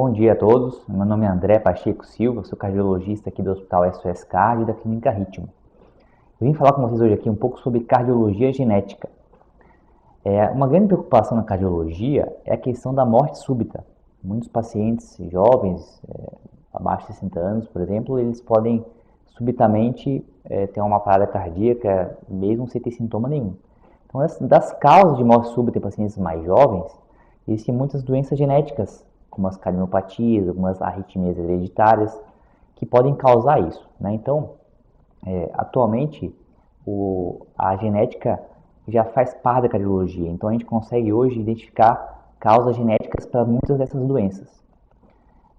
Bom dia a todos, meu nome é André Pacheco Silva, sou cardiologista aqui do Hospital SOS Cardio e da Clínica Ritmo. Eu vim falar com vocês hoje aqui um pouco sobre cardiologia genética. Uma grande preocupação na cardiologia é a questão da morte súbita. Muitos pacientes jovens, abaixo de 60 anos, por exemplo, eles podem subitamente ter uma parada cardíaca mesmo sem ter sintoma nenhum. Então, das causas de morte súbita em pacientes mais jovens, existem muitas doenças genéticas, como as cardiopatias, algumas arritmias hereditárias, que podem causar isso, né? Então, atualmente, a genética já faz parte da cardiologia, então a gente consegue hoje identificar causas genéticas para muitas dessas doenças.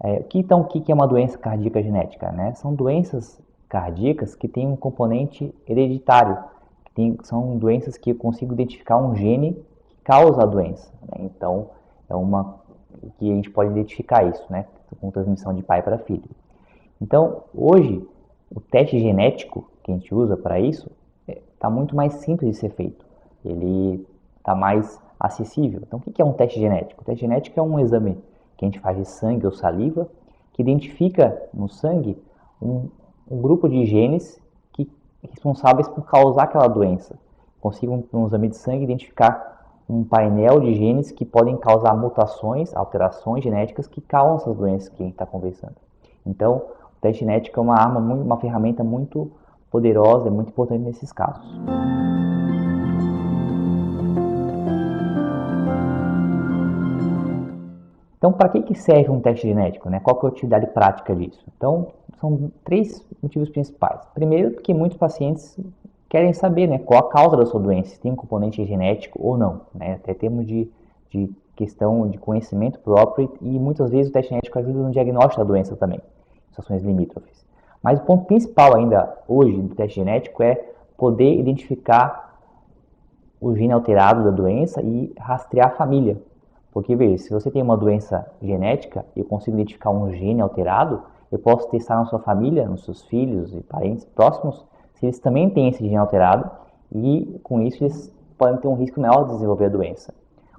O que é uma doença cardíaca genética, né? São doenças cardíacas que têm um componente hereditário, são doenças que eu consigo identificar um gene que causa a doença, né? Então, é uma que a gente pode identificar isso, né? Com transmissão de pai para filho. Então, hoje, o teste genético que a gente usa para isso está muito mais simples de ser feito. Ele está mais acessível. Então, o que é um teste genético? O teste genético é um exame que a gente faz de sangue ou saliva, que identifica no sangue um grupo de genes responsáveis por causar aquela doença. Consigo, num exame de sangue, identificar um painel de genes que podem causar mutações, alterações genéticas que causam essas doenças que a gente está conversando. Então, o teste genético é uma arma, uma ferramenta muito poderosa e muito importante nesses casos. Então, para que serve um teste genético, né? Qual que é a utilidade prática disso? Então, são 3 motivos principais. Primeiro, porque muitos pacientes querem saber, né, qual a causa da sua doença, se tem um componente genético ou não, né? Até termos de questão de conhecimento próprio e muitas vezes o teste genético ajuda no diagnóstico da doença também, situações limítrofes. Mas o ponto principal ainda hoje do teste genético é poder identificar o gene alterado da doença e rastrear a família. Porque, veja, se você tem uma doença genética e eu consigo identificar um gene alterado, eu posso testar na sua família, nos seus filhos e parentes próximos, se eles também têm esse gene alterado e, com isso, eles podem ter um risco maior de desenvolver a doença.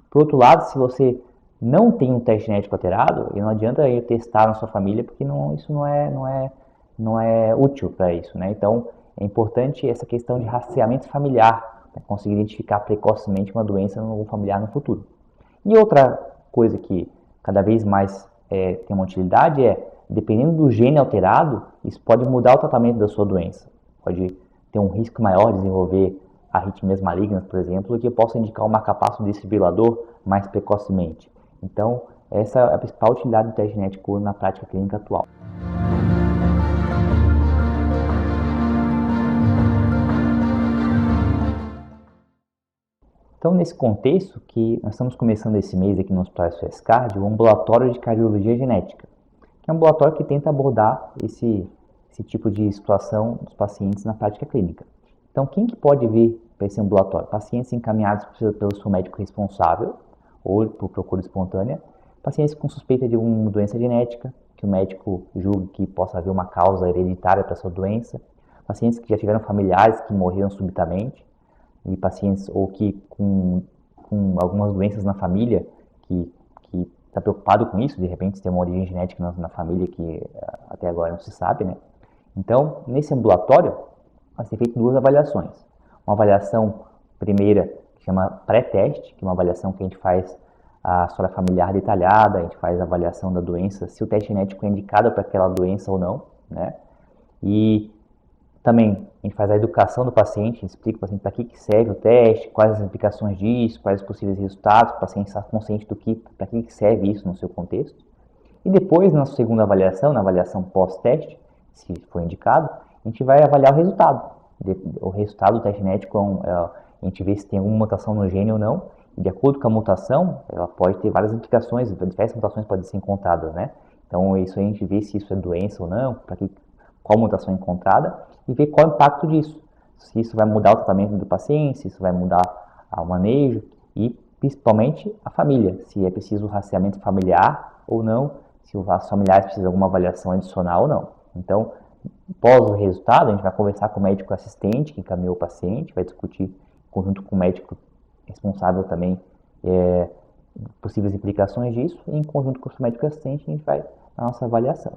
Por outro lado, se você não tem um teste genético alterado, não adianta eu testar na sua família, porque isso não é útil para isso, né? Então, é importante essa questão de rastreamento familiar, né? Conseguir identificar precocemente uma doença no familiar no futuro. E outra coisa que cada vez mais tem uma utilidade dependendo do gene alterado, isso pode mudar o tratamento da sua doença. Pode ter um risco maior de desenvolver arritmias malignas, por exemplo, que eu possa indicar um marcapasso desfibrilador mais precocemente. Então, essa é a principal utilidade do teste genético na prática clínica atual. Então, nesse contexto que nós estamos começando esse mês aqui no Hospital SOS Cardio, o ambulatório de cardiologia genética, que é um ambulatório que tenta abordar esse tipo de situação dos pacientes na prática clínica. Então, quem que pode vir para esse ambulatório? Pacientes encaminhados pelo seu médico responsável ou por procura espontânea, pacientes com suspeita de uma doença genética, que o médico julgue que possa haver uma causa hereditária para sua doença, pacientes que já tiveram familiares que morreram subitamente, e pacientes ou que com algumas doenças na família, que está preocupado com isso, de repente tem uma origem genética na família que até agora não se sabe, né? Então, nesse ambulatório, vai ser feito 2 avaliações. Uma avaliação primeira, que chama pré-teste, que é uma avaliação que a gente faz a história familiar detalhada, a gente faz a avaliação da doença, se o teste genético é indicado para aquela doença ou não, né? E também a gente faz a educação do paciente, explica o paciente para que serve o teste, quais as implicações disso, quais os possíveis resultados, para o paciente estar consciente para que serve isso no seu contexto. E depois, na segunda avaliação, na avaliação pós-teste, se for indicado, a gente vai avaliar o resultado. O resultado do teste genético a gente vê se tem alguma mutação no gene ou não, e de acordo com a mutação, ela pode ter várias implicações, diversas mutações podem ser encontradas, né? Então, isso a gente vê se isso é doença ou não, qual mutação é encontrada, e ver qual é o impacto disso. Se isso vai mudar o tratamento do paciente, se isso vai mudar o manejo e principalmente a família, se é preciso rastreamento familiar ou não, se os familiares precisam de alguma avaliação adicional ou não. Então, após o resultado, a gente vai conversar com o médico assistente que encaminhou o paciente, vai discutir junto com o médico responsável também possíveis implicações disso, e em conjunto com o médico assistente a gente vai na nossa avaliação.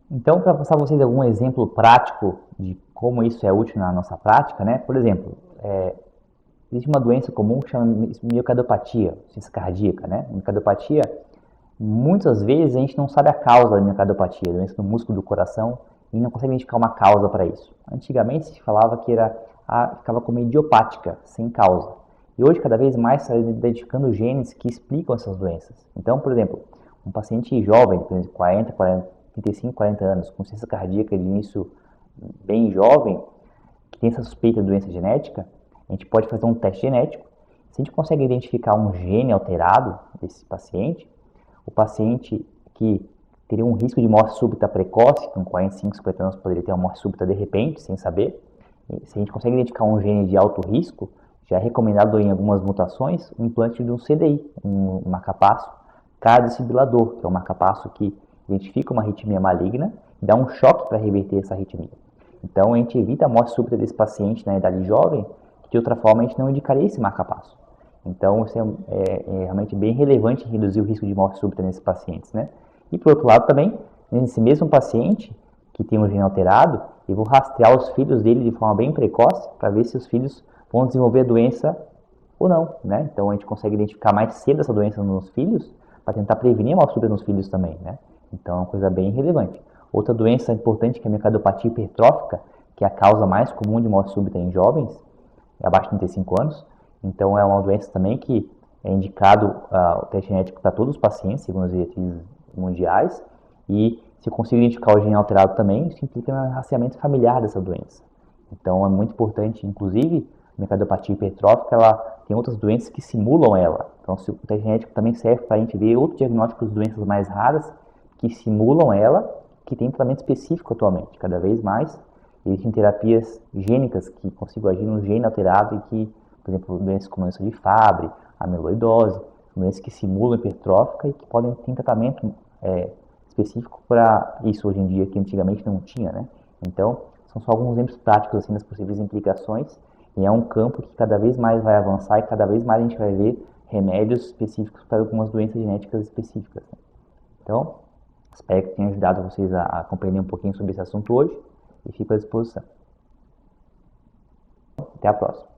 Então, para passar a vocês algum exemplo prático de como isso é útil na nossa prática, né? Por exemplo, existe uma doença comum que chama miocardiopatia, ciência cardíaca, né? Miocardiopatia, muitas vezes a gente não sabe a causa da miocardiopatia, doença do músculo do coração, e não consegue identificar uma causa para isso. Antigamente se falava que ficava como idiopática, sem causa. E hoje, cada vez mais, está identificando genes que explicam essas doenças. Então, por exemplo, um paciente jovem, por exemplo, 35, 40 anos, com ciência cardíaca de início bem jovem, que tem essa suspeita de doença genética, a gente pode fazer um teste genético. Se a gente consegue identificar um gene alterado desse paciente, o paciente que teria um risco de morte súbita precoce, com 45, 50 anos poderia ter uma morte súbita de repente, sem saber. Se a gente consegue identificar um gene de alto risco, já é recomendado em algumas mutações o implante de um CDI, um marcapasso cardiofibrilador, que é um marcapasso que identifica uma arritmia maligna e dá um choque para reverter essa arritmia. Então a gente evita a morte súbita desse paciente na idade jovem, que de outra forma a gente não indicaria esse marcapasso. Então isso é realmente bem relevante em reduzir o risco de morte súbita nesses pacientes, né? E por outro lado também, nesse mesmo paciente que tem um gene alterado, eu vou rastrear os filhos dele de forma bem precoce para ver se os filhos vão desenvolver a doença ou não, né? Então a gente consegue identificar mais cedo essa doença nos filhos para tentar prevenir a morte súbita nos filhos também, né? Então é uma coisa bem relevante. Outra doença importante que é a miocardiopatia hipertrófica, que é a causa mais comum de morte súbita em jovens, abaixo de 35 anos. Então é uma doença também que é indicado o teste genético para todos os pacientes, segundo as diretrizes mundiais, e se conseguir identificar o gene alterado também, isso implica um rastreamento familiar dessa doença. Então é muito importante, inclusive, a miocardiopatia hipertrófica, ela tem outras doenças que simulam ela. Então o teste genético também serve para a gente ver outros diagnósticos de doenças mais raras que simulam ela, que tem tratamento específico atualmente, cada vez mais. Existem terapias gênicas que consigam agir no gene alterado e que, por exemplo, doenças como a doença de Fabry, amiloidose, doenças que simulam hipertrófica e que podem ter tratamento específico para isso hoje em dia, que antigamente não tinha, né? Então, são só alguns exemplos práticos assim das possíveis implicações, e é um campo que cada vez mais vai avançar e cada vez mais a gente vai ver remédios específicos para algumas doenças genéticas específicas, né? Então, espero que tenha ajudado vocês a compreender um pouquinho sobre esse assunto hoje e fico à disposição. Até a próxima.